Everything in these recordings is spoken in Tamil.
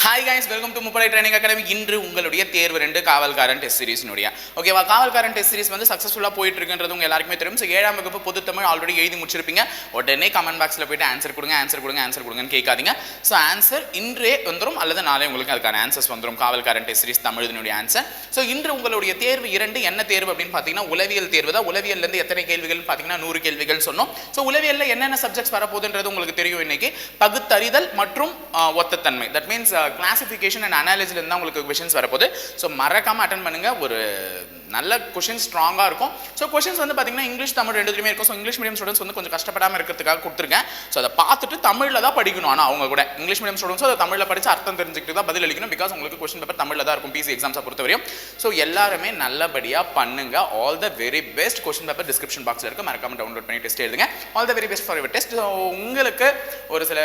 ஹாய் கைஸ், வெல்கம் டு முப்படை ட்ரைனிங் அகாடமி. இன்று உங்களுடைய தேர்வு 2 காவல்காரன் டெஸ்ட் சீரிஸ்னுடைய ஓகேவா. காவல்காரன் டெஸ்ட் சீரிஸ் வந்து சக்ஸஸ்ஃபுல்லாக போயிட்டு இருக்குன்றது உங்க எல்லாருக்குமே தெரியும். ஸோ 7ஆம் வகுப்பு பொது தமிழ் ஆல்ரெடி எழுதி முடிச்சிருப்பீங்க. உடனே கமெண்ட் பாக்ஸில் போயிட்டு ஆன்சர் கொடுங்கன்னு கேட்காதீங்க. ஸோ ஆன்சர் இன்றே வந்துடும் அல்லது நாளை உங்களுக்கு அதுக்கான ஆன்சர்ஸ் வந்துடும். காவல்காரன் டெஸ்ட் சீரிஸ் தமிழினுடைய ஆன்சர். ஸோ இன்று உங்களுடைய தேர்வு 2 என்ன தேர்வு அப்படின்னு பார்த்தீங்கன்னா உளவியல் தேர்வு தான். உளவியல்லேருந்து எத்தனை கேள்விகள் பார்த்தீங்கன்னா 100 கேள்விகள் சொன்னோம். ஸோ உளவியலில் என்னென்ன சப்ஜெக்ட்ஸ் வரப்போகுதுன்றது உங்களுக்கு தெரியும். இன்னைக்கு பகுத்தறிதல் மற்றும் ஒத்தத்தன்மை, தட் மீன்ஸ் கிளாசிஃபிகேஷன் அண்ட் அனாலிசிஸ்ல உங்களுக்கு क्वेश्चंस வரப்போகுது. ஸோ மறக்காம அட்டென்ட் பண்ணுங்க. ஒரு நல்ல क्वेश्चंस ஸ்ட்ராங்காக இருக்கும். ஸோ क्वेश्चंस வந்து பார்த்தீங்கன்னா இங்கிலீஷ் தமிழ் ரெண்டுத்துலையுமே இருக்கும். ஸோ இங்கிலீஷ் மீடியம் ஸ்டூடெண்ட்ஸ் வந்து கொஞ்சம் கஷ்டப்படாமல் இருக்கிறதுக்காக கொடுத்துருக்கேன். ஸோ அதை பார்த்துட்டு தமிழில் தான் படிக்கணும். ஆனால் அவங்க கூட இங்கிலீஷ் மீடியம் ஸ்டூடெண்ட்ஸ் அதை தமிழில் படித்து அர்த்தம் தெரிஞ்சுக்கிட்டு தான் பதில் அளிக்கணும். பிகாஸ் உங்களுக்கு क्वेश्चन பேப்பர் தமிழில் தான் இருக்கும் பிசி எக்ஸாம்ஸை பொறுத்தவரையும். ஸோ எல்லாருமே நல்லபடியாக பண்ணுங்க. All the very best. Question paper description பாக்ஸில் இருக்குது, மறக்காம டவுன்லோட் பண்ணி டெஸ்ட் எழுதுங்க. All the very best for your test. So உங்களுக்கு ஒரு சில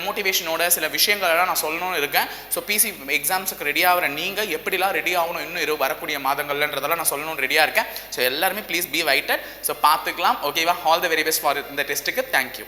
மோட்டிவேஷனோட சில விஷயங்களெல்லாம் நான் சொல்லணும்னு இருக்கேன். ஸோ பிசி எக்ஸாம்ஸுக்கு ரெடி ஆகிற நீங்கள் எப்படிலாம் ரெடி ஆகணும் இன்னும் வரக்கூடிய மாதங்கள்ன்றதெல்லாம் நான் சொல்லணும்னு ரெடியாக இருக்கேன். ஸோ எல்லாருமே ப்ளீஸ் பி வைட்டட். ஸோ பார்த்துக்கலாம். ஓகேவா. All the very best for இந்த டெஸ்ட்டுக்கு. தேங்க்யூ.